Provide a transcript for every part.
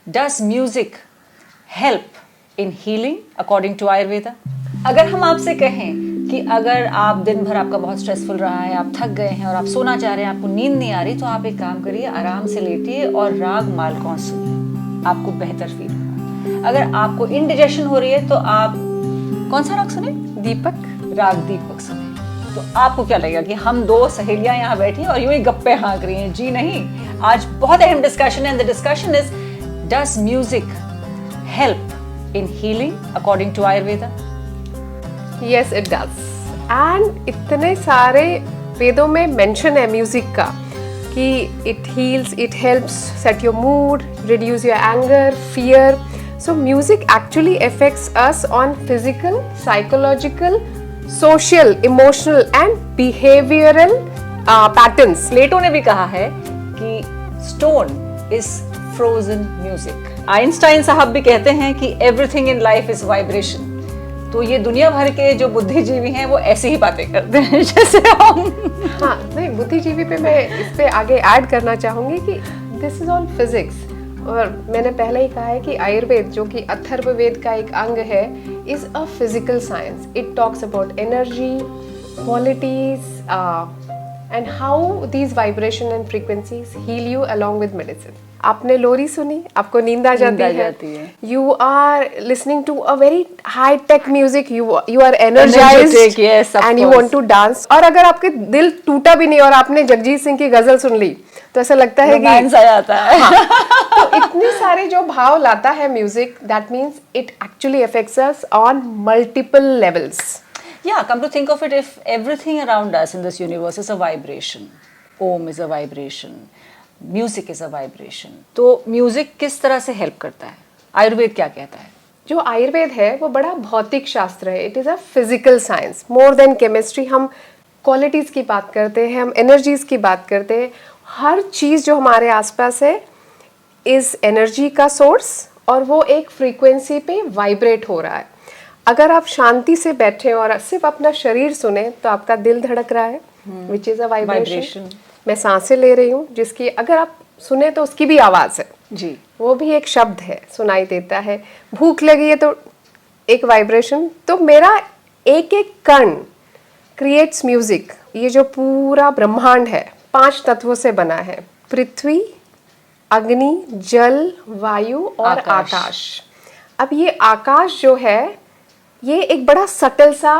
Does music help in healing according to Ayurveda? अगर हम आपसे कहें कि अगर आप दिन भर आपका बहुत स्ट्रेसफुल रहा है, आप थक गए हैं और आप सोना चाह रहे हैं, आपको नींद नहीं आ रही, तो आप एक काम करिए, आराम से लेटिए और राग मालकौन सुनिए, आपको बेहतर फील होगा। अगर आपको इंडिजेशन हो रही है तो आप कौन सा राग सुने? दीपक। राग दीपक सुने। तो आपको क्या लगेगा कि हम दो सहेलियां यहाँ बैठी और यूं ही गप्पे हाँक रही हैं? जी नहीं, आज बहुत अहम डिस्कशन है। The discussion is, does music help in healing according to Ayurveda? Yes it does. And इतने सारे वेदों में मेंशन है म्यूजिक का कि it heals, it helps set your mood, reduce your anger, fear. So music actually affects us on physical, psychological, social, emotional and behavioral patterns. प्लेटो ने भी कहा है कि stone is frozen music. Einstein साहब भी कहते हैं कि everything in life is vibration. तो ये दुनिया भर के जो बुद्धिजीवी हैं वो ऐसी ही बातें करते हैं जैसे हम। हाँ, नहीं, बुद्धिजीवी पे मैं इस पे आगे ऐड करना चाहूंगी कि दिस इज ऑल फिजिक्स। और मैंने पहले ही कहा है कि आयुर्वेद, जो कि अथर्ववेद का एक अंग है, is a physical science. It talks about energy, qualities and how these vibration and frequencies heal you along with medicine. आपने लोरी सुनी, आपको नींद आ जाती है. You are listening to a very high tech music, you are energized and you want to dance. और अगर आपके दिल टूटा भी नहीं और आपने जगजीत सिंह की गजल सुन ली तो ऐसा लगता है कि आ जाता है. हाँ. तो इतने सारे जो भाव लाता है music, that means it actually affects us on multiple levels. Yeah, come to think of it, if everything around us in this universe is a vibration, Om is a vibration, music is a vibration, तो music किस तरह से help करता है? आयुर्वेद क्या कहता है? जो आयुर्वेद है वो बड़ा भौतिक शास्त्र है. It is a physical science more than chemistry. हम क्वालिटीज़ की बात करते हैं, हम एनर्जीज़ की बात करते हैं. हर चीज़ जो हमारे आसपास है इज़ एनर्जी का सोर्स और वो एक फ्रीक्वेंसी पे वाइब्रेट हो रहा है. अगर आप शांति से बैठे और सिर्फ अपना शरीर सुने तो आपका दिल धड़क रहा है, विच इज़ अ वाइब्रेशन. मैं सांसें ले रही हूँ जिसकी अगर आप सुने तो उसकी भी आवाज़ है जी, वो भी एक शब्द है, सुनाई देता है. भूख लगी है तो एक वाइब्रेशन. तो मेरा एक एक कण क्रिएट्स म्यूजिक. ये जो पूरा ब्रह्मांड है 5 तत्वों से बना है: पृथ्वी, अग्नि, जल, वायु और आकाश. अब ये आकाश जो है ये एक बड़ा सटल सा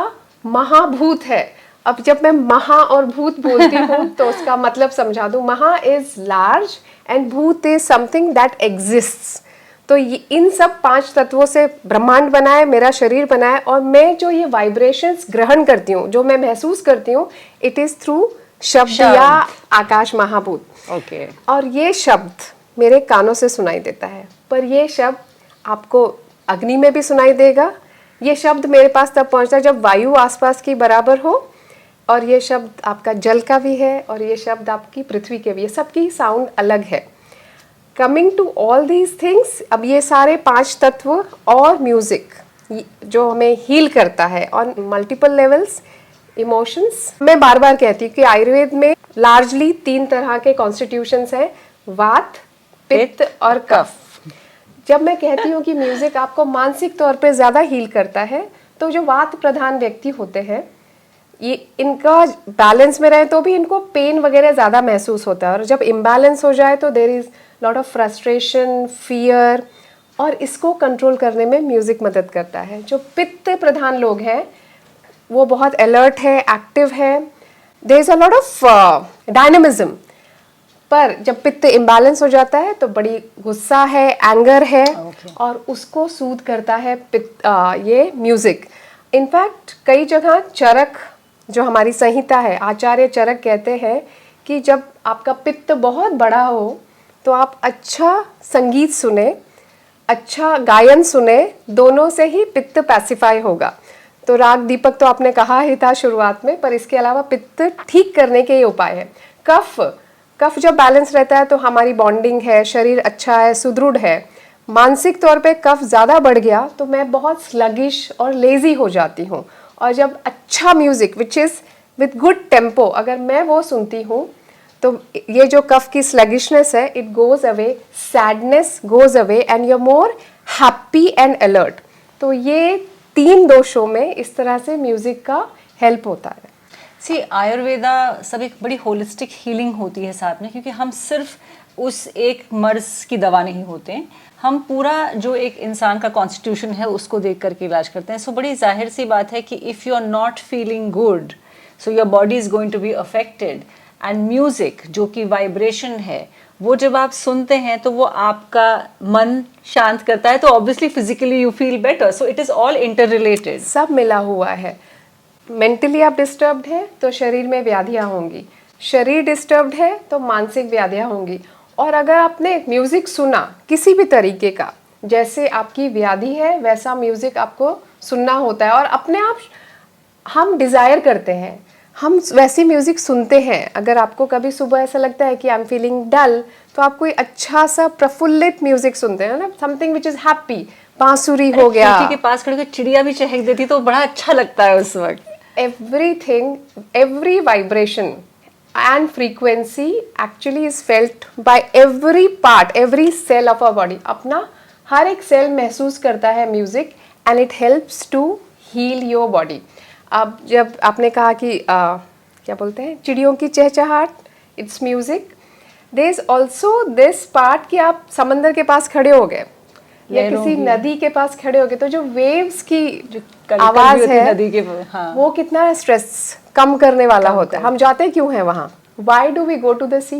महाभूत है. अब जब मैं महा और भूत बोलती हूँ तो उसका मतलब समझा दूँ. महा इज लार्ज एंड भूत इज समथिंग दैट एग्जिस्ट्स. तो इन सब 5 तत्वों से ब्रह्मांड बना है, मेरा शरीर बना है. और मैं जो ये वाइब्रेशंस ग्रहण करती हूँ, जो मैं महसूस करती हूँ, इट इज थ्रू शब्द या आकाश महाभूत. ओके. और ये शब्द मेरे कानों से सुनाई देता है, पर ये शब्द आपको अग्नि में भी सुनाई देगा. ये शब्द मेरे पास तब पहुंचता है जब वायु आसपास की बराबर हो, और ये शब्द आपका जल का भी है और ये शब्द आपकी पृथ्वी के भी है. सबकी साउंड अलग है. Coming to all these things, अब ये सारे 5 तत्व और म्यूजिक जो हमें हील करता है ऑन मल्टीपल लेवल्स. इमोशंस, मैं बार बार कहती हूँ कि आयुर्वेद में लार्जली 3 तरह के कॉन्स्टिट्यूशंस हैं: वात, पित्त और कफ. जब मैं कहती हूँ कि म्यूजिक आपको मानसिक तौर पे ज़्यादा हील करता है, तो जो वात प्रधान व्यक्ति होते हैं ये इनका बैलेंस में रहे तो भी इनको पेन वगैरह ज़्यादा महसूस होता है. और जब इम्बैलेंस हो जाए तो there is lot of frustration, fear, और इसको कंट्रोल करने में म्यूज़िक मदद करता है. जो पित्त प्रधान लोग हैं वो बहुत अलर्ट है, एक्टिव है, there is a lot of dynamism. पर जब पित्त इम्बैलेंस हो जाता है तो बड़ी गुस्सा है, एंगर है, और उसको सूद करता है ये म्यूजिक. इनफैक्ट कई जगह चरक, जो हमारी संहिता है, आचार्य चरक कहते हैं कि जब आपका पित्त बहुत बड़ा हो तो आप अच्छा संगीत सुने, अच्छा गायन सुने, दोनों से ही पित्त पैसिफाई होगा. तो राग दीपक तो आपने कहा ही था शुरुआत में, पर इसके अलावा पित्त ठीक करने के ये उपाय है. कफ जब बैलेंस रहता है तो हमारी बॉन्डिंग है, शरीर अच्छा है, सुदृढ़ है. मानसिक तौर पे कफ ज़्यादा बढ़ गया तो मैं बहुत स्लगिश और लेज़ी हो जाती हूँ. और जब अच्छा music which is with good tempo अगर मैं वो सुनती हूँ तो ये जो कफ की स्लगिशनेस है, it goes away, sadness goes away and you are more happy and alert. तो ये 3 दोषों में इस तरह से म्यूजिक का हेल्प होता है। सी आयुर्वेदा सब एक बड़ी होलिस्टिक हीलिंग होती है साथ में, क्योंकि हम सिर्फ उस एक मर्ज की दवा नहीं होते हैं, हम पूरा जो एक इंसान का कॉन्स्टिट्यूशन है उसको देख करके इलाज करते हैं। सो बड़ी जाहिर सी बात है कि if you are not feeling good, so your body is going to be affected. And music जो कि वाइब्रेशन है, वो जब आप सुनते हैं तो वो आपका मन शांत करता है, तो obviously physically you feel better. So it is all inter related, सब मिला हुआ है। मेंटली आप डिस्टर्ब्ड है तो शरीर में व्याधियाँ होंगी, शरीर डिस्टर्ब्ड है तो मानसिक व्याधियाँ होंगी। और अगर आपने म्यूज़िक सुना किसी भी तरीके का, जैसे आपकी व्याधि है वैसा म्यूज़िक आपको सुनना होता है, और अपने आप हम डिज़ायर करते हैं, हम वैसी म्यूज़िक सुनते हैं। अगर आपको कभी सुबह ऐसा लगता है कि आई एम फीलिंग डल, तो आप कोई अच्छा सा प्रफुल्लित म्यूज़िक सुनते हैं ना, समथिंग विच इज़ हैप्पी, बांसुरी हो गया। खिड़की के पास खड़े होकर चिड़िया भी चहक देती तो बड़ा अच्छा लगता है उस वक्त। Everything, every vibration and frequency actually is felt by every part, every cell of our body. अपना हर एक सेल महसूस करता है music, and it helps to heal your body. अब जब आपने कहा कि क्या बोलते हैं, चिड़ियों की चहचहाट, it's music. There is also this part कि आप समंदर के पास खड़े हो गए या किसी नदी के पास खड़े हो गए, तो जो वेव्स की आवाज है नदी के, हाँ, वो कितना स्ट्रेस कम करने वाला होता है। हम जाते क्यों हैं वहाँ? Why do we go to the sea?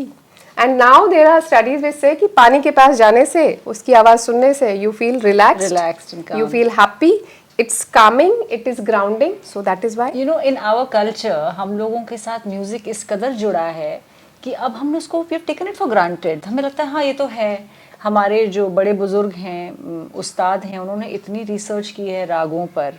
And now there are studies which say कि पानी के पास जाने से, उसकी आवाज सुनने से you feel relaxed, you feel happy, it's calming, it is grounding. So that is why you know in our culture हम लोगों के साथ म्यूजिक इस कदर जुड़ा है कि अब हमने उसको we have taken it for granted. हमें लगता है हाँ ये तो है। हमारे जो बड़े बुजुर्ग हैं, उस्ताद हैं, उन्होंने इतनी रिसर्च की है रागों पर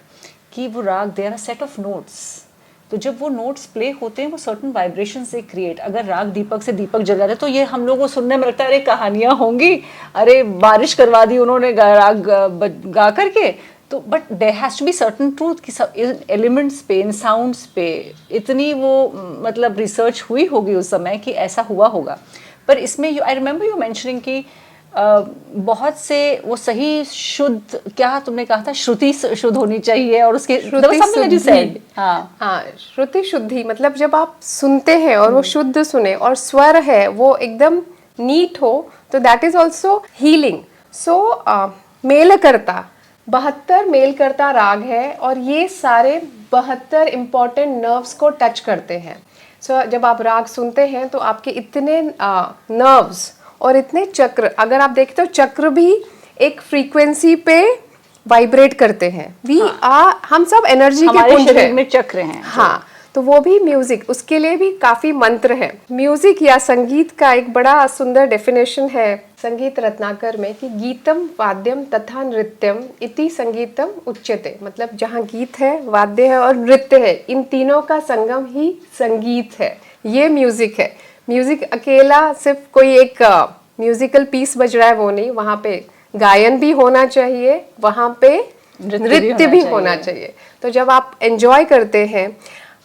कि वो राग, there are set of notes, तो जब वो नोट्स प्ले होते हैं वो सर्टन वाइब्रेशन से क्रिएट। अगर राग दीपक से दीपक जल जाता है तो ये हम लोगों को सुनने में लगता है अरे कहानियाँ होंगी, अरे बारिश करवा दी उन्होंने राग गा करके। तो but there has to be certain truth कि एलिमेंट्स पे, इन साउंड्स पे इतनी वो मतलब रिसर्च हुई होगी उस समय कि ऐसा हुआ होगा। पर इसमें आई रिमेंबर यू मेंशनिंग कि बहुत से वो सही शुद्ध, क्या तुमने कहा था, श्रुति शुद्ध होनी चाहिए, और उसके श्रुति शुद्धि मतलब जब आप सुनते हैं और वो शुद्ध सुने और स्वर है वो एकदम नीट हो, तो दैट इज ऑल्सो हीलिंग। सो मेलकर्ता, 72 मेलकर्ता राग है, और ये सारे 72 इंपॉर्टेंट नर्व्स को टच करते हैं। सो जब आप राग सुनते हैं तो आपके इतने नर्व्स और इतने चक्र, अगर आप देखते हो चक्र भी एक फ्रीक्वेंसी पे वाइब्रेट करते हैं। हम सब एनर्जी के पुंज शरीर में चक्र हैं। हाँ, तो वो भी म्यूजिक, उसके लिए भी काफी मंत्र है। म्यूजिक या संगीत का एक बड़ा सुंदर डेफिनेशन है संगीत रत्नाकर में कि गीतम वाद्यम तथा नृत्यम इति संगीतम उच्यते। मतलब जहाँ गीत है, वाद्य है और नृत्य है, इन तीनों का संगम ही संगीत है, ये म्यूजिक है। म्यूजिक अकेला सिर्फ कोई एक म्यूजिकल पीस बज रहा है वो नहीं, वहाँ पे गायन भी होना चाहिए, वहाँ पे नृत्य भी होना चाहिए। तो जब आप एंजॉय करते हैं,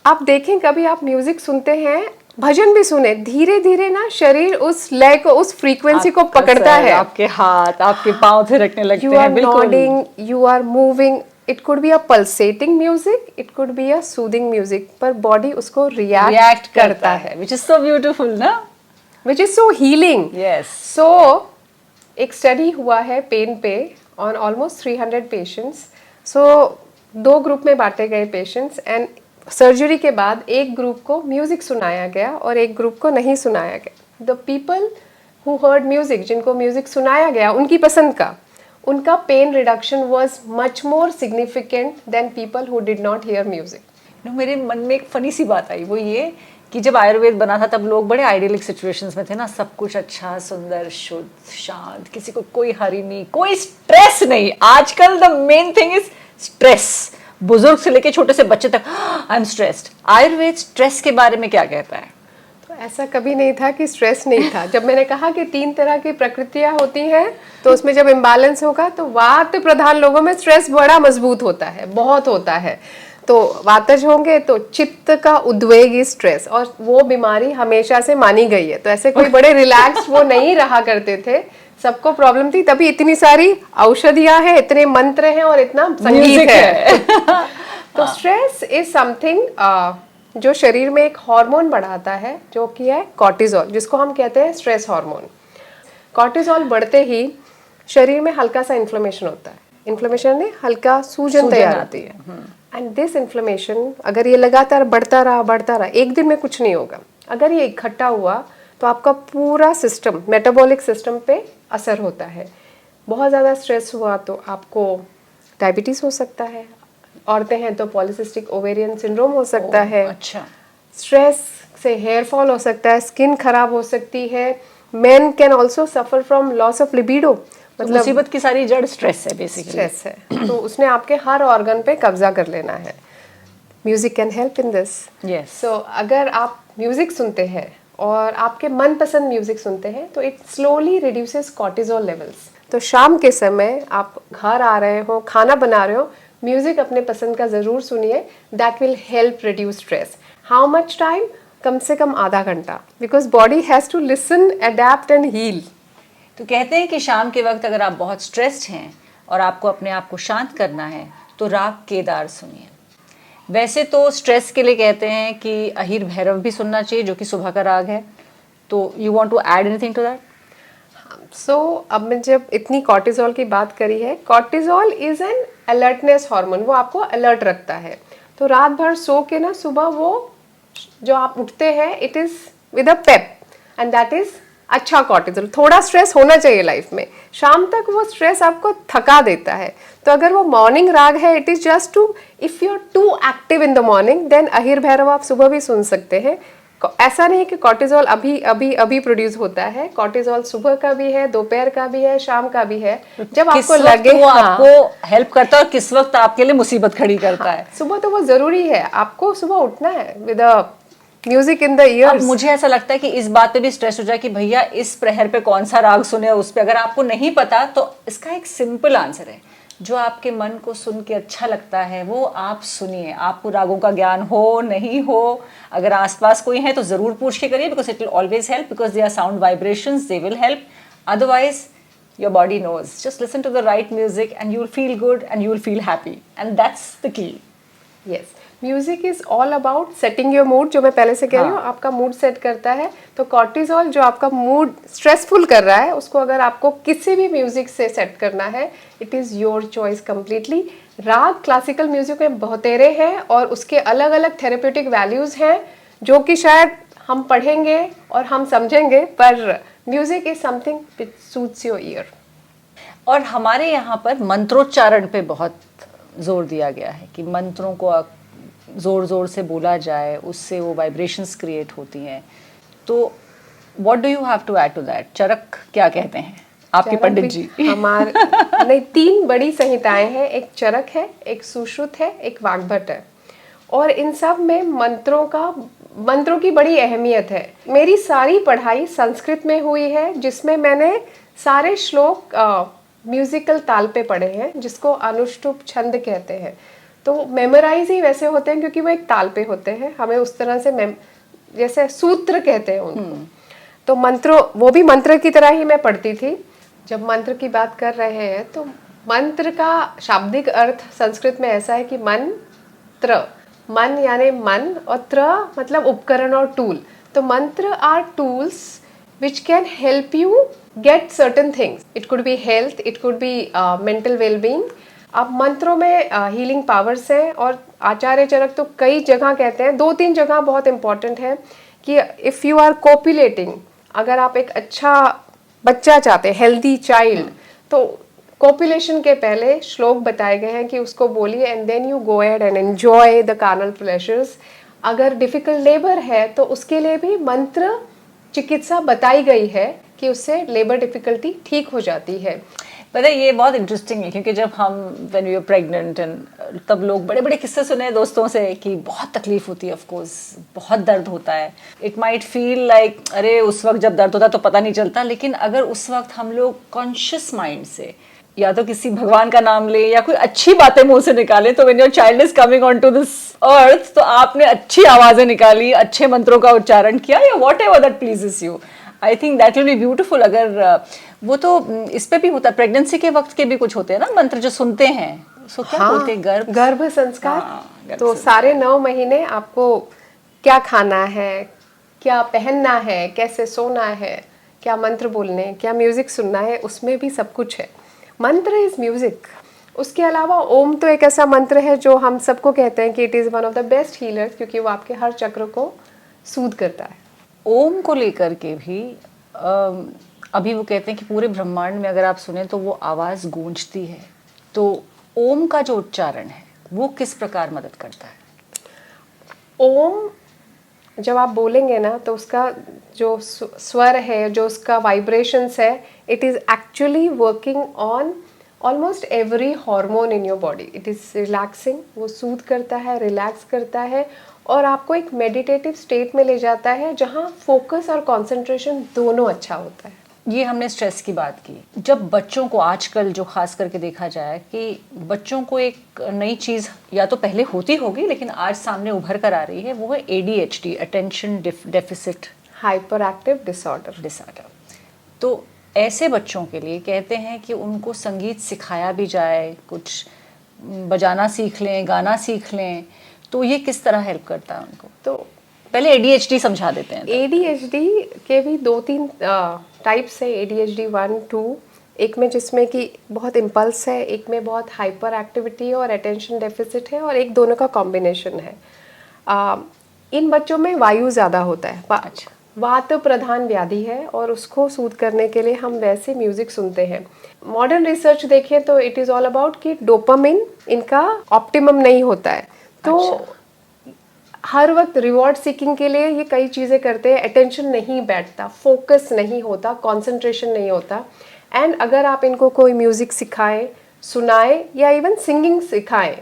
आप देखें कभी आप म्यूजिक सुनते हैं, भजन भी सुने, धीरे धीरे ना शरीर उस लय को, उस फ्रीक्वेंसी को पकड़ता है। आपके हाथ, आपके पांव थिरकने लगते हैं। You are nodding, you are moving. It could be a pulsating music, it could be a soothing music, पर बॉडी उसको रिएक्ट करता है, which is so beautiful ना, which is so healing. yes. So एक स्टडी हुआ है pen पे on almost 300 patients. So 2 group में बांटे गए पेशेंट्स, एंड सर्जरी के बाद एक ग्रुप को म्यूजिक सुनाया गया और एक ग्रुप को नहीं सुनाया गया। The people who heard music, जिनको म्यूजिक सुनाया गया उनकी पसंद का, उनका pain reduction was much more significant than people who did not hear music. मेरे मन में एक फनी सी बात आई, वो ये कि जब आयुर्वेद बना था तब लोग बड़े आइडियलिक सिचुएशंस में थे ना, सब कुछ अच्छा, सुंदर, शुद्ध, शांत, किसी को कोई हरी नहीं, कोई स्ट्रेस नहीं। आजकल the main thing is stress, बुजुर्ग से लेके छोटे से बच्चे तक I am stressed. Ayurveda stress के बारे में क्या कहता है? तो ऐसा कभी नहीं था कि स्ट्रेस नहीं था। जब मैंने कहा कि 3 तरह की प्रकृतियां होती हैं, तो उसमें जब इम्बैलेंस होगा तो वात प्रधान लोगों में स्ट्रेस बड़ा मजबूत होता है, बहुत होता है। तो वातज होंगे तो चित्त का उद्वेग स्ट्रेस, और वो बीमारी हमेशा से मानी गई है। तो ऐसे कोई बड़े रिलैक्स वो नहीं रहा करते थे, सबको प्रॉब्लम थी, तभी इतनी सारी औषधियां हैं, इतने मंत्र हैं और इतना संगीत है। तो स्ट्रेस इज समथिंग जो शरीर में एक हार्मोन बढ़ाता है जो कि है कॉर्टिजोल, जिसको हम कहते हैं स्ट्रेस हार्मोन। कॉर्टिजोल बढ़ते ही शरीर में हल्का सा इन्फ्लेमेशन होता है, इन्फ्लेमेशन में हल्का सूजन तैयार होती है। एंड दिस इन्फ्लेमेशन अगर ये लगातार बढ़ता रहा, एक दिन में कुछ नहीं होगा। अगर ये इकट्ठा हुआ तो आपका पूरा सिस्टम, मेटाबॉलिक सिस्टम पे असर होता है। बहुत ज़्यादा स्ट्रेस हुआ तो आपको डायबिटीज़ हो सकता है, औरतें हैं तो पॉलीसिस्टिक ओवेरियन सिंड्रोम हो सकता है। अच्छा। स्ट्रेस से हेयर फॉल हो सकता है, स्किन खराब हो सकती है। Main can also suffer from loss of libido, मतलब मुसीबत की सारी जड़ स्ट्रेस है बेसिकली। स्ट्रेस है तो उसने आपके हर ऑर्गन पे कब्जा कर लेना है। Music can help in this. Yes. So अगर आप म्यूजिक सुनते हैं और आपके मनपसंद म्यूजिक सुनते हैं तो it slowly reduces cortisol levels. तो शाम के समय आप घर आ रहे हो, खाना बना रहे हो, म्यूजिक अपने पसंद का जरूर सुनिए, that will help reduce stress. How much time? कम से कम आधा घंटा, because body has to listen, adapt and heal. तो कहते हैं कि शाम के वक्त अगर आप बहुत स्ट्रेस्ड हैं और आपको अपने आप को शांत करना है तो राग केदार सुनिए। वैसे तो स्ट्रेस के लिए कहते हैं कि अहिर भैरव भी सुनना चाहिए, जो कि सुबह का राग है। तो you want to add anything to that? So अब मैं जब इतनी कॉर्टिजोल की बात करी है, cortisol is an alertness hormone, वो आपको अलर्ट रखता है। तो रात भर सो के ना सुबह वो जो आप उठते हैं, it is with a Pep, and that is अच्छा कॉर्टिजोल। थोड़ा स्ट्रेस होना चाहिए लाइफ में, शाम तक वो स्ट्रेस आपको थका देता है। तो अगर वो मॉर्निंग राग है, it is just to, if you are too active in the morning, then Ahir Bhairav आप सुबह भी सुन सकते हैं। ऐसा नहीं कि कॉर्टिजोल अभी अभी अभी प्रोड्यूस होता है, कॉर्टिजोल सुबह का भी है, दोपहर का भी है, शाम का भी है, जब आपको लगे। वो आपको हेल्प करता है और किस वक्त आपके लिए मुसीबत खड़ी करता है। सुबह तो वो जरूरी है, आपको सुबह उठना है with a music in the अब ईयर्स। मुझे ऐसा लगता है कि इस बात पे भी स्ट्रेस हो जाए कि भैया इस प्रहर पे कौन सा राग सुने, उस पे अगर आपको नहीं पता तो इसका एक सिंपल आंसर है, जो आपके मन को सुन के अच्छा लगता है वो आप सुनिए। आपको रागों का ज्ञान हो नहीं हो, अगर आसपास कोई है तो जरूर पूछ के करिए, because it will always help, because they are sound vibrations, they will help. Otherwise your body knows. Just listen to the right music and you'll feel good and you'll feel happy, and that's the key. Yes, music is all about setting your mood, जो मैं पहले से कह रही हूँ, आपका mood set करता है। तो कॉर्टिजोल जो आपका मूड स्ट्रेसफुल कर रहा है, उसको अगर आपको किसी भी म्यूजिक से सेट करना है, it is your choice completely. राग क्लासिकल म्यूजिक में बहुतेरे हैं और उसके अलग अलग थेरेप्यूटिक वैल्यूज हैं, जो कि शायद हम पढ़ेंगे और हम समझेंगे, पर music is something which suits your year. और हमारे यहाँ पर मंत्रोच्चारण पे बहुत जोर दिया गया है कि मंत्रों को जोर जोर से बोला जाए, उससे वो वाइब्रेशंस क्रिएट होती हैं। तो what do you have to add to that? Charak क्या कहते हैं आपके पंडित जी? हमारे नहीं, 3 बड़ी संहिताएं हैं, एक चरक है, एक सुश्रुत है, एक वाग्भट है, और इन सब में मंत्रों की बड़ी अहमियत है। मेरी सारी पढ़ाई संस्कृत में हुई है, जिसमें मैंने सारे श्लोक म्यूजिकल ताल पे पढ़े हैं, जिसको अनुष्टुप छंद कहते हैं। तो मेमोराइज ही वैसे होते हैं क्योंकि वो एक ताल पे होते हैं, हमें उस तरह से जैसे सूत्र कहते हैं उनको। तो मंत्रों, वो भी मंत्र की तरह ही मैं पढ़ती थी। जब मंत्र की बात कर रहे हैं तो मंत्र का शाब्दिक अर्थ संस्कृत में ऐसा है कि मंत्र, मन यानी मन, और त्र मतलब उपकरण और टूल। तो mantra are tools which can help you get certain things. It could be health, it could be mental well-being. अब मंत्रों में हीलिंग पावर्स हैं, और आचार्य चरक तो कई जगह कहते हैं, 2-3 जगह बहुत इंपॉर्टेंट है कि इफ़ यू आर कोपुलेटिंग, अगर आप एक अच्छा बच्चा चाहते हैं, हेल्दी चाइल्ड, तो कोपुलेशन के पहले श्लोक बताए गए हैं कि उसको बोलिए, and then you go ahead and enjoy the carnal pleasures. अगर डिफिकल्ट लेबर है तो उसके लिए भी मंत्र चिकित्सा बताई गई है कि उससे लेबर डिफिकल्टी ठीक हो जाती है। पता है ये बहुत इंटरेस्टिंग है, क्योंकि जब हम when we are pregnant and तब लोग बड़े बड़े किस्से सुने दोस्तों से कि बहुत तकलीफ होती है, ऑफ कोर्स बहुत दर्द होता है। इट माइट फील लाइक अरे उस वक्त जब दर्द होता है तो पता नहीं चलता, लेकिन अगर उस वक्त हम लोग कॉन्शियस माइंड से या तो किसी भगवान का नाम ले या कोई अच्छी बातें मुंह से निकाले, तो when your child is coming on to this earth, तो आपने अच्छी आवाजें निकाली, अच्छे मंत्रों का उच्चारण किया, या what ever that pleases you, I think that will be beautiful. अगर वो तो इस पे भी होता है, प्रेगनेंसी के वक्त के भी कुछ होते हैं ना मंत्र जो सुनते हैं, सो क्या बोलते हैं, गर्भ संस्कार। हाँ, तो सारे 9 महीने आपको क्या खाना है, क्या पहनना है, कैसे सोना है, क्या मंत्र बोलने, क्या म्यूजिक सुनना है, उसमें भी सब कुछ है। मंत्र इज म्यूजिक। उसके अलावा ओम तो एक ऐसा मंत्र है जो हम सबको कहते हैं कि it is one of the best healers, क्योंकि वो आपके हर चक्र को सूद करता है। ओम को लेकर के भी अभी वो कहते हैं कि पूरे ब्रह्मांड में अगर आप सुने तो वो आवाज़ गूंजती है। तो ओम का जो उच्चारण है वो किस प्रकार मदद करता है? ओम जब आप बोलेंगे ना तो उसका जो स्वर है, जो उसका वाइब्रेशंस है, it is actually working on almost every hormone in your body. It is relaxing, वो सूद करता है, रिलैक्स करता है और आपको एक मेडिटेटिव स्टेट में ले जाता है जहाँ फोकस और कंसंट्रेशन दोनों अच्छा होता है। ये हमने स्ट्रेस की बात की। जब बच्चों को आजकल जो खास करके देखा जाए कि बच्चों को एक नई चीज़ या तो पहले होती होगी लेकिन आज सामने उभर कर आ रही है, वो है ADHD, attention deficit hyper active disorder. तो ऐसे बच्चों के लिए कहते हैं कि उनको संगीत सिखाया भी जाए, कुछ बजाना सीख लें, गाना सीख लें, तो ये किस तरह हेल्प करता है उनको? तो पहले ADHD समझा देते हैं। ADHD के भी 2-3 टाइप्स है, ADHD 1, 2। एक में जिसमें कि बहुत इम्पल्स है, एक में बहुत हाइपर एक्टिविटी और अटेंशन डेफिसिट है, और एक दोनों का कॉम्बिनेशन है। इन बच्चों में वायु ज़्यादा होता है। अच्छा। वात प्रधान व्याधि है और उसको सूद करने के लिए हम वैसे म्यूजिक सुनते हैं। मॉडर्न रिसर्च देखें तो इट इज़ ऑल अबाउट कि डोपामिन इनका ऑप्टिमम नहीं होता है। तो अच्छा। हर वक्त रिवॉर्ड सीकिंग के लिए ये कई चीज़ें करते हैं, अटेंशन नहीं बैठता, फोकस नहीं होता, कंसंट्रेशन नहीं होता। एंड अगर आप इनको कोई म्यूज़िक सिखाएं, सुनाएं या इवन सिंगिंग सिखाएं,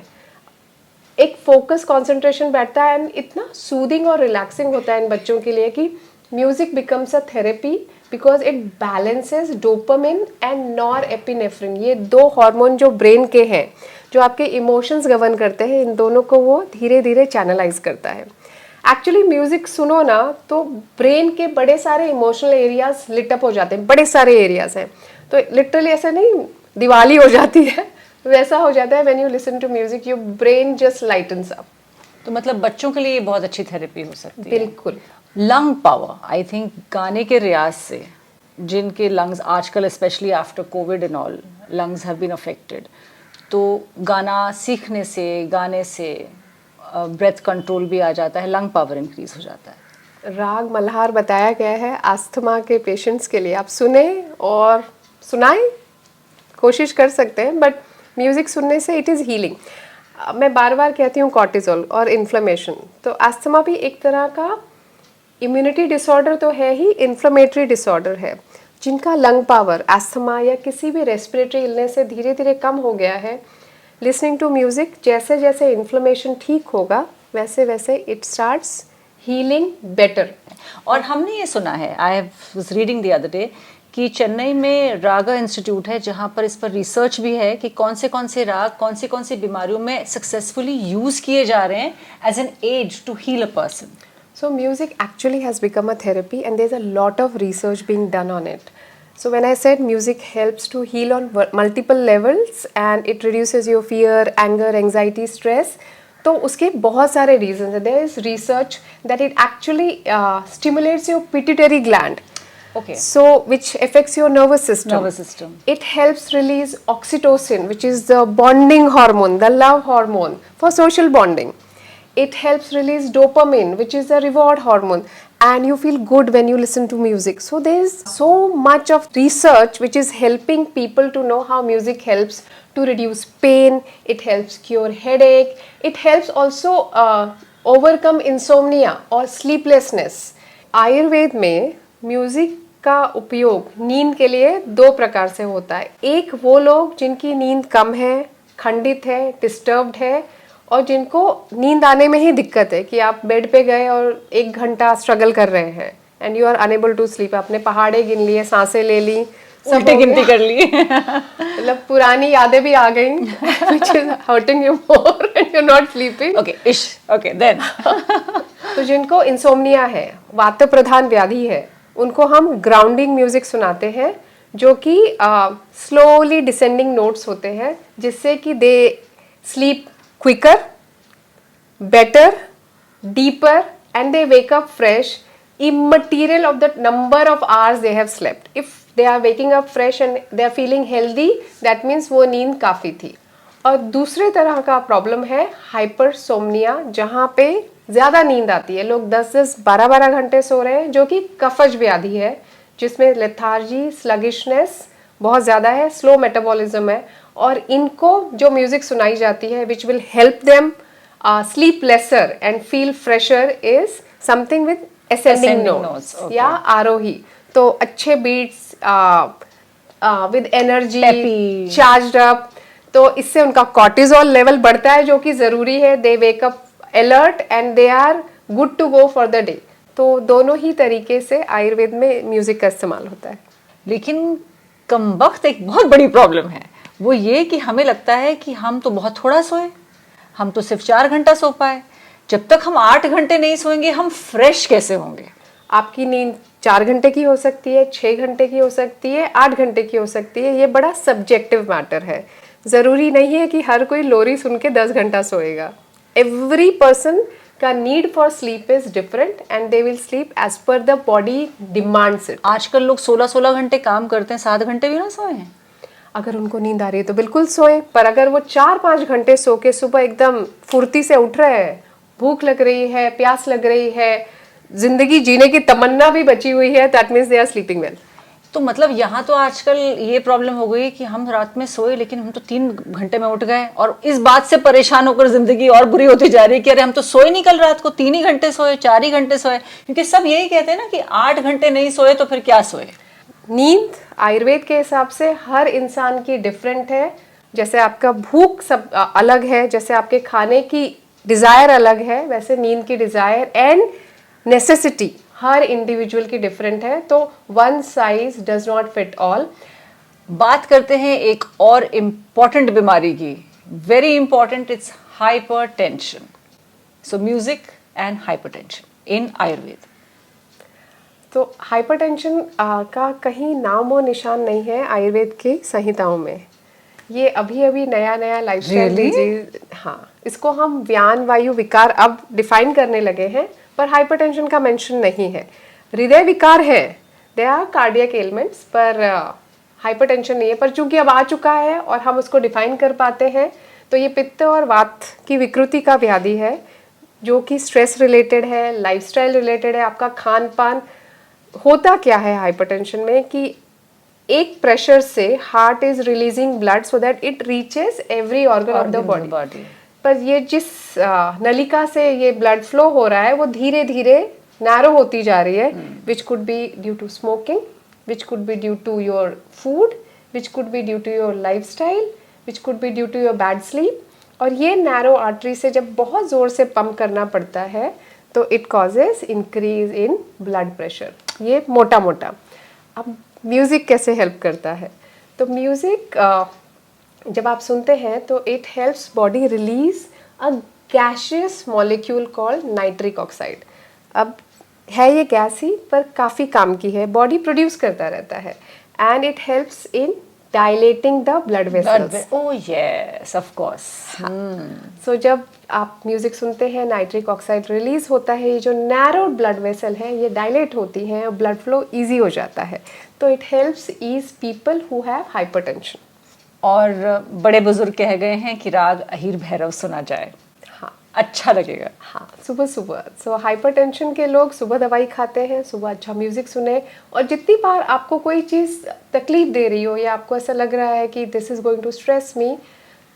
एक फोकस कंसंट्रेशन बैठता है एंड इतना सूदिंग और रिलैक्सिंग होता है इन बच्चों के लिए कि music becomes a therapy because it balances dopamine and norepinephrine. ये 2 हार्मोन जो ब्रेन के हैं, जो आपके इमोशंस गवर्न करते हैं, इन दोनों को वो धीरे धीरे चैनलाइज करता है। एक्चुअली म्यूजिक सुनो ना तो ब्रेन के बड़े सारे इमोशनल एरियाज लिट अप हो जाते हैं, बड़े सारे एरियाज हैं। तो लिटरली ऐसा नहीं दिवाली हो जाती है, वैसा हो जाता है। When you listen to music your brain just lightens up. तो मतलब बच्चों के लिए ये बहुत अच्छी थेरेपी हो सकती है। बिल्कुल। लंग पावर, आई थिंक गाने के रियाज से जिनके लंग्स आजकल specially after COVID and all lungs have been affected, तो गाना सीखने से, गाने से ब्रेथ कंट्रोल भी आ जाता है, लंग पावर इंक्रीज हो जाता है। राग मल्हार बताया गया है अस्थमा के पेशेंट्स के लिए। आप सुने और सुनाएं, कोशिश कर सकते हैं, बट म्यूज़िक सुनने से इट इज़ हीलिंग। मैं बार बार कहती हूँ कॉर्टिसोल और इन्फ्लेमेशन, तो अस्थमा भी एक तरह का इम्यूनिटी डिसऑर्डर तो है ही, इन्फ्लेमेटरी डिसऑर्डर है। जिनका लंग पावर अस्थमा या किसी भी रेस्पिरेटरी इलनेस से धीरे धीरे कम हो गया है, लिसनिंग टू म्यूजिक, जैसे जैसे इन्फ्लेमेशन ठीक होगा वैसे वैसे इट स्टार्ट्स हीलिंग बेटर। और हमने ये सुना है, I was reading the other day, कि चेन्नई में रागा इंस्टीट्यूट है जहाँ पर इस पर रिसर्च भी है कि कौन से राग कौन सी बीमारियों में सक्सेसफुली यूज किए जा रहे हैं as an aid to heal a person. So music actually has become a therapy and there's a lot of research being done on it. So when I said music helps to heal on multiple levels and it reduces your fear, anger, anxiety, stress, तो उसके बहुत सारे reasons हैं. There is research that it actually stimulates your pituitary gland. Okay. So which affects your nervous system. Nervous system. It helps release oxytocin, which is the bonding hormone, the love hormone for social bonding. It helps release dopamine, which is a reward hormone, and you feel good when you listen to music. So there's so much of research which is helping people to know how music helps to reduce pain. It helps cure headache. It helps also overcome insomnia or sleeplessness. Ayurveda में music का उपयोग नींद के लिए 2 प्रकार से होता है। एक वो लोग जिनकी नींद कम है, खंडित है, डिस्टर्ब्ड है, और जिनको नींद आने में ही दिक्कत है कि आप बेड पे गए और 1 घंटा स्ट्रगल कर रहे हैं and you are unable to sleep. आपने पहाड़े गिन लिए, सांसें ले ली, उल्टे हो गिनती गया। कर ली। मतलब पुरानी यादें भी आ गई, which is hurting you more and you're not sleeping. Okay इश, ओके देन। तो जिनको इंसोम्निया है, वात प्रधान व्याधि है, उनको हम ग्राउंडिंग म्यूजिक सुनाते हैं, जो कि स्लोली डिसेंडिंग नोट्स होते हैं, जिससे कि they sleep quicker, better, deeper, and they wake up fresh, immaterial of the number of hours they have slept. If they are waking up fresh and they are feeling healthy, that means वो नींद काफ़ी थी। और दूसरे तरह का problem है hypersomnia, जहाँ पे ज़्यादा नींद आती है, लोग 10-10, 12-12 घंटे सो रहे हैं, जो कि कफज व्याधि है, जिसमें लेथार्जी, स्लगिशनेस बहुत ज़्यादा है, स्लो मेटाबॉलिज्म है, और इनको जो म्यूजिक सुनाई जाती है which will help them sleep lesser and feel fresher is something with ascending notes, okay. या आरोही। तो अच्छे beats with energy, Peppy. charged up, तो इससे उनका cortisol लेवल बढ़ता है, जो कि ज़रूरी है। They wake up alert and they are good to go for the day। तो दोनों ही तरीके से आयुर्वेद में म्यूजिक का इस्तेमाल होता है। लेकिन कमबख्त एक बहुत बड़ी प्रॉब्लम है, वो ये कि हमें लगता है कि हम तो बहुत थोड़ा सोए, हम तो सिर्फ 4 घंटा सो पाए। जब तक हम 8 घंटे नहीं सोएंगे हम फ्रेश कैसे होंगे? आपकी नींद 4 घंटे की हो सकती है, 6 घंटे की हो सकती है, 8 घंटे की हो सकती है। ये बड़ा सब्जेक्टिव मैटर है। ज़रूरी नहीं है कि हर कोई लोरी सुन के 10 घंटा सोएगा। एवरी पर्सन का need for sleep is different and they will sleep as per the body demands it. आजकल लोग 16-16 घंटे काम करते हैं, 7 घंटे भी ना सोए हैं। अगर उनको नींद आ रही है तो बिल्कुल सोए, पर अगर वो 4-5 घंटे सो के सुबह एकदम फुर्ती से उठ रहे हैं, भूख लग रही है, प्यास लग रही है, जिंदगी जीने की तमन्ना भी बची हुई है, that means they are sleeping well. तो मतलब यहाँ तो आजकल ये प्रॉब्लम हो गई कि हम रात में सोए लेकिन हम तो 3 घंटे में उठ गए, और इस बात से परेशान होकर जिंदगी और बुरी होती जा रही है कि अरे हम तो सोए नहीं कल रात को, 3 ही घंटे सोए, 4 ही घंटे सोए। क्योंकि सब यही कहते हैं ना कि 8 घंटे नहीं सोए तो फिर क्या सोए। नींद आयुर्वेद के हिसाब से हर इंसान की डिफरेंट है। जैसे आपका भूख सब अलग है, जैसे आपके खाने की डिज़ायर अलग है, वैसे नींद की डिज़ायर एंड नेसेसिटी हर इंडिविजुअल की डिफरेंट है। तो one size does not fit all. बात करते हैं एक और इम्पॉर्टेंट बीमारी की, very important, it's hypertension. So music and hypertension in Ayurveda. तो हाइपरटेंशन का कहीं नाम और निशान नहीं है आयुर्वेद की संहिताओं में। ये अभी अभी नया नया लाइफस्टाइल डिजीज, हाँ, इसको हम व्यान वायु विकार अब डिफाइन करने लगे हैं, पर हाइपरटेंशन का मेंशन नहीं है। हृदय विकार है, दे आर कार्डियक एलिमेंट्स, पर हाइपरटेंशन नहीं है। पर चूंकि अब आ चुका है और हम उसको डिफाइन कर पाते हैं, तो ये पित्त और वात की विकृति का व्याधि है, जो कि स्ट्रेस रिलेटेड है, लाइफस्टाइल रिलेटेड है, आपका खान पान। होता क्या है हाइपरटेंशन में कि एक प्रेशर से heart is releasing blood so that it reaches every organ of the body. पर ये जिस नलिका से ये ब्लड फ्लो हो रहा है वो धीरे धीरे नैरो होती जा रही है, which could be due to smoking, which could be due to your food, which could be due to your lifestyle, which could be due to your bad sleep. और ये नैरो आर्टरी से जब बहुत जोर से पंप करना पड़ता है तो it causes increase in blood pressure. ये मोटा मोटा। अब म्यूज़िक कैसे हेल्प करता है? तो म्यूज़िक जब आप सुनते हैं तो it helps body release a gaseous molecule called nitric oxide. अब है ये गैस ही, पर काफ़ी काम की है, बॉडी प्रोड्यूस करता रहता है, and it helps in dilating the blood vessels. Oh yes, of course. So जब आप म्यूजिक सुनते हैं, नाइट्रिक ऑक्साइड रिलीज होता है, ये जो नैरो ब्लड वेसल है ये डायलेट होती हैं और ब्लड फ्लो इजी हो जाता है। तो it helps ease people who have hypertension. और बड़े बुजुर्ग कह गए हैं कि राग अहीर भैरव सुना जाए, हाँ, अच्छा लगेगा। हाँ, सुबह सुबह। सो हाइपरटेंशन के लोग सुबह दवाई खाते हैं, सुबह अच्छा म्यूजिक सुने, और जितनी बार आपको कोई चीज़ तकलीफ दे रही हो या आपको ऐसा लग रहा है कि this is going to stress me,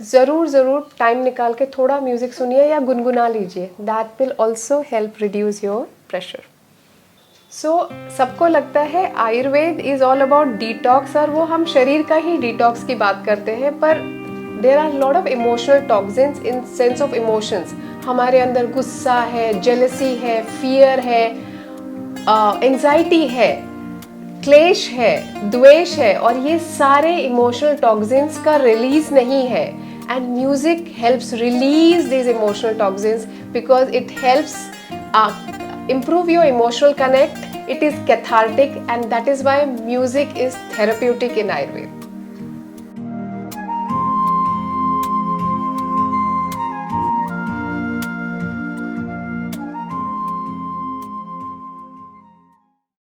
ज़रूर टाइम निकाल के थोड़ा म्यूजिक सुनिए या गुनगुना लीजिए। That will also help reduce your pressure. So सबको लगता है Ayurveda is all about detox, और वो हम शरीर का ही डिटॉक्स की बात करते हैं, पर there are lot of emotional toxins in sense of emotions. हमारे अंदर गुस्सा है, जेलसी है, फियर है, एंजाइटी है, क्लेश है, द्वेष है और ये सारे इमोशनल टॉक्सिन्स का रिलीज नहीं है. And music helps release these emotional toxins because it helps improve your emotional connect. It is cathartic and that is why music is therapeutic in Ayurveda.